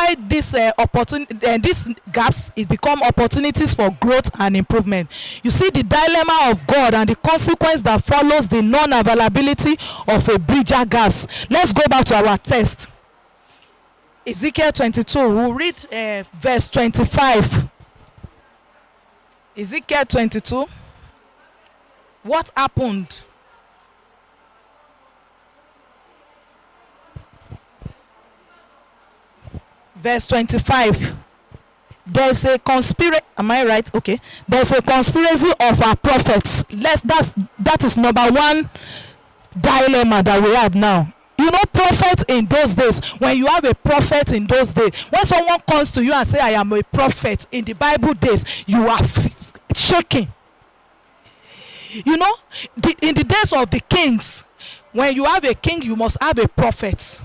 why this these gaps it become opportunities for growth and improvement. You see the dilemma of God and the consequence that follows the non-availability of a bridger gaps. Let's go back to our text. Ezekiel 22. We'll read verse 25. Ezekiel 22. What happened? Verse 25. There's a conspiracy. Am I right? Okay. There's a conspiracy of our prophets. That is number one dilemma that we have now. You know, prophet in those days, when you have a prophet in those days, when someone comes to you and say, I am a prophet, in the Bible days, you are shaking. You know, in the days of the kings, when you have a king, you must have a prophet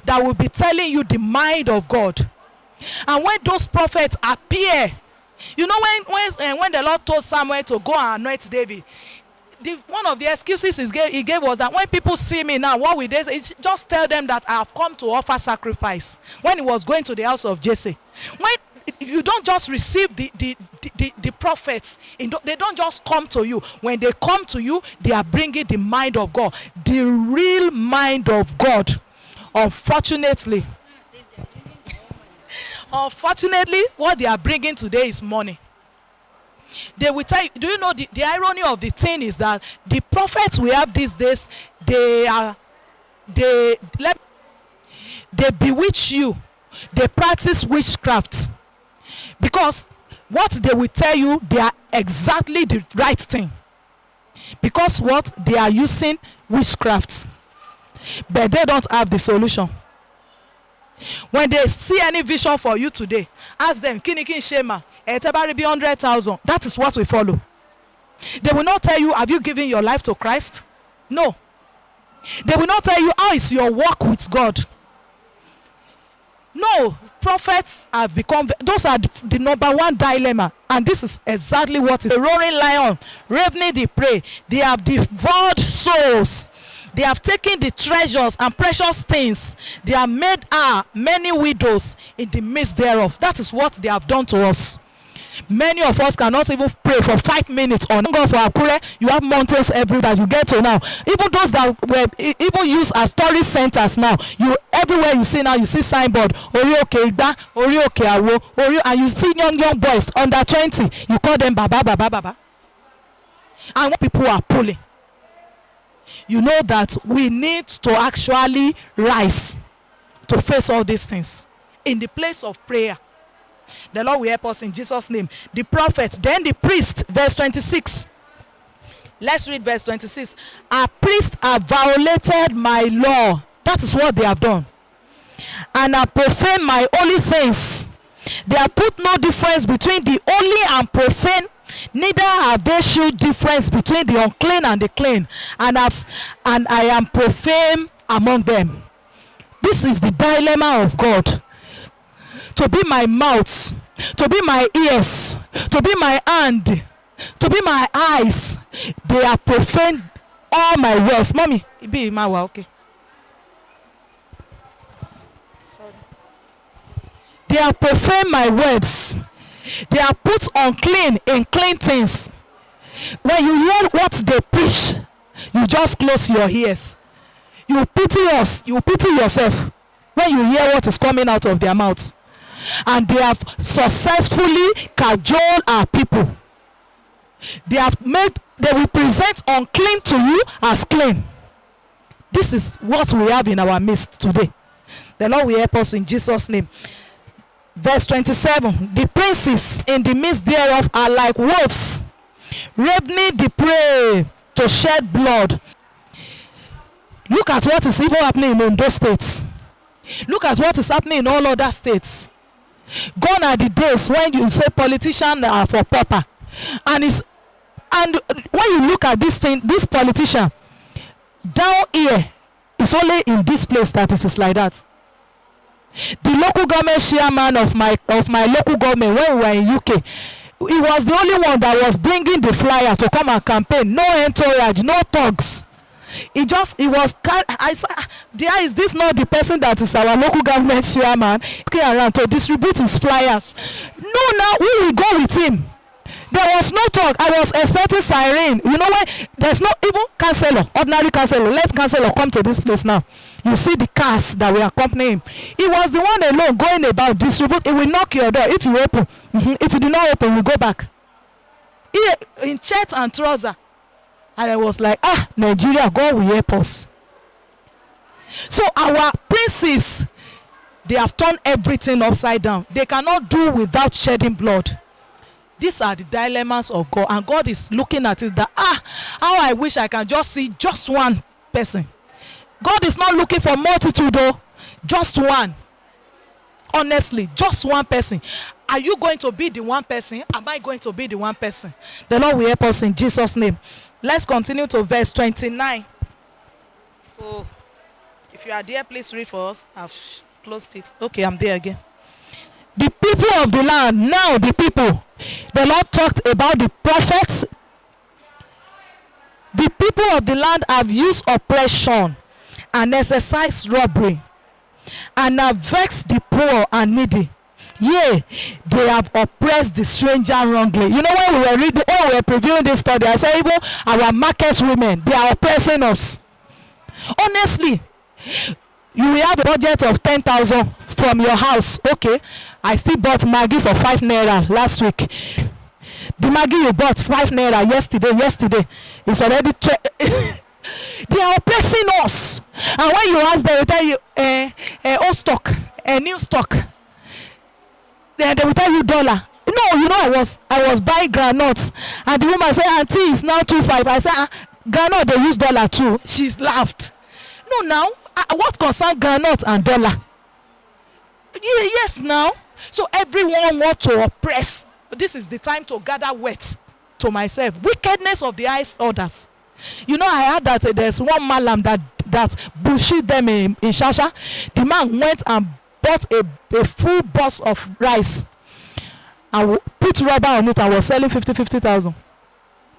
that will be telling you the mind of God. And when those prophets appear, you know, when the Lord told Samuel to go and anoint David, one of the excuses he gave was that when people see me now, what will they say? Just tell them that I have come to offer sacrifice. When he was going to the house of Jesse, when you don't just receive the prophets, they don't just come to you. When they come to you, they are bringing the mind of God, the real mind of God. Unfortunately, what they are bringing today is money. They will tell you, do you know the irony of the thing is that the prophets we have these days, they bewitch you, they practice witchcraft, because what they will tell you, they are exactly the right thing, because what they are using witchcraft, but they don't have the solution. When they see any vision for you today, ask them, Kinikin Shema, be 100,000. That is what we follow. They will not tell you, have you given your life to Christ? No. They will not tell you, how is your walk with God? No. Prophets have become, those are the number one dilemma. And this is exactly what is a roaring lion, ravening the prey. They have devoured souls. They have taken the treasures and precious things. They have made many widows in the midst thereof. That is what they have done to us. Many of us cannot even pray for 5 minutes on God for AKURE. You have mountains everywhere you get to now. Even those that were even used as tourist centers now, everywhere you see now, you see signboard, Orioke Igba, Orioke Awo, and you see young boys under 20. You call them Baba, Baba, Baba. And when people are pulling, you know that we need to actually rise to face all these things in the place of prayer. The Lord will help us in Jesus' name. The prophet, then the priest, verse 26. Let's read verse 26. Our priests have violated my law. That is what they have done. And have profaned my holy things. They have put no difference between the holy and profane. Neither have they showed difference between the unclean and the clean. And I am profane among them. This is the dilemma of God. To be my mouth, to be my ears, to be my hand, to be my eyes. They are profaned all my words. Mommy, be my way, okay. Sorry. They are profaned my words. They are put unclean in clean things. When you hear what they preach, you just close your ears. You pity us. You pity yourself when you hear what is coming out of their mouths. And they have successfully cajoled our people. They will present unclean to you as clean. This is what we have in our midst today. The Lord will help us in Jesus' name. Verse 27. The princes in the midst thereof are like wolves, ravening the prey to shed blood. Look at what is even happening in ONDO states. Look at what is happening in all other states. Gone are the days when you say politicians are for pauper. And when you look at this thing, this politician, down here, it's only in this place that it is like that. The local government chairman of my local government, when we were in UK, he was the only one that was bringing the flyer to come and campaign. No entourage, no thugs. He was, I said, there is this not the person that is our local government chairman came around to distribute his flyers. No, now we will go with him. There was no talk. I was expecting siren. You know why? There's no even councillor, ordinary councillor. Let councillor come to this place now. You see the cars that will accompany him. He was the one alone going about distribute. He will knock your door if you open. If you do not open, we go back. He, in shirt and trouser. And I was like, Nigeria, God will help us. So our princes, they have turned everything upside down. They cannot do without shedding blood. These are the dilemmas of God, and God is looking at it that how I wish I can just see just one person. God is not looking for multitude though, just one. Honestly, just one person. Are you going to be the one person? Am I going to be the one person? The Lord will help us in Jesus' name. Let's continue to verse 29. Oh, if you are there, please read for us. I've closed it. Okay, I'm there again. The people of the land, now the people. The Lord talked about the prophets. The people of the land have used oppression and exercised robbery, and have vexed the poor and needy. Yea, they have oppressed the stranger wrongly. You know, when we were reading, when we were previewing this study, I said, even our market women, they are oppressing us. Honestly, you will have a budget of 10,000 from your house. Okay, I still bought Maggi for 5 naira last week. The Maggi you bought 5 naira yesterday is already they are oppressing us. And when you ask them, they tell you old stock, new stock. Then they will tell you dollar. No, you know, I was buying groundnuts, and the woman said, "Auntie, it's now 2.5." I said, "Groundnut they use dollar too." She laughed. No, now what concern groundnut and dollar? Yes, now. So everyone wants to oppress. This is the time to gather wet to myself. Wickedness of the eyes others. You know, I heard that there's one malam that bullshit them in Shasha. The man went and bought a full box of rice and put rubber on it and was selling 50,000.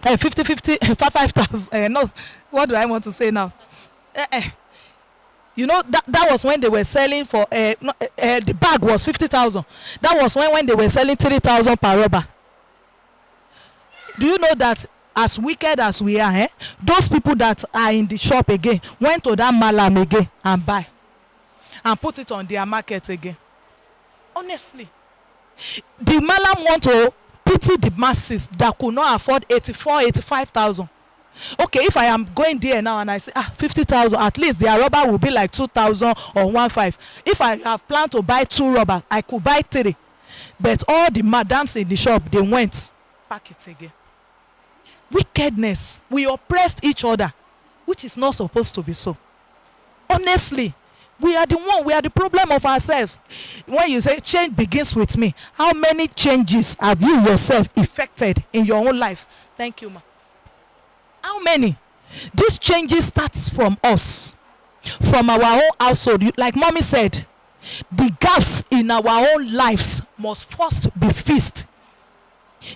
5,000. No, what do I want to say now? You know, that was when they were selling for the bag was 50,000. That was when they were selling 3,000 per rubber. Do you know that as wicked as we are, those people that are in the shop again went to that malam again and buy and put it on their market again? Honestly, the malam want to pity the masses that could not afford 85,000. Okay, if I am going there now and I say 50,000, at least their rubber will be like 2,000 or 1,500. If I have planned to buy 2 rubber, I could buy 3. But all the madams in the shop, they went pack it again. Wickedness. We oppressed each other, which is not supposed to be so. Honestly, we are the problem of ourselves. When you say change begins with me, how many changes have you yourself effected in your own life? Thank you, ma. How many? These changes starts from us, from our own household. Like mommy said, the gaps in our own lives must first be fixed.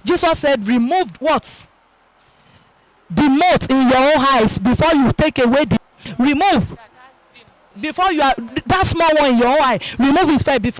Jesus said, remove what? The mote in your own eyes before you take away the remove. Before you are that small one in your own eye, remove it first before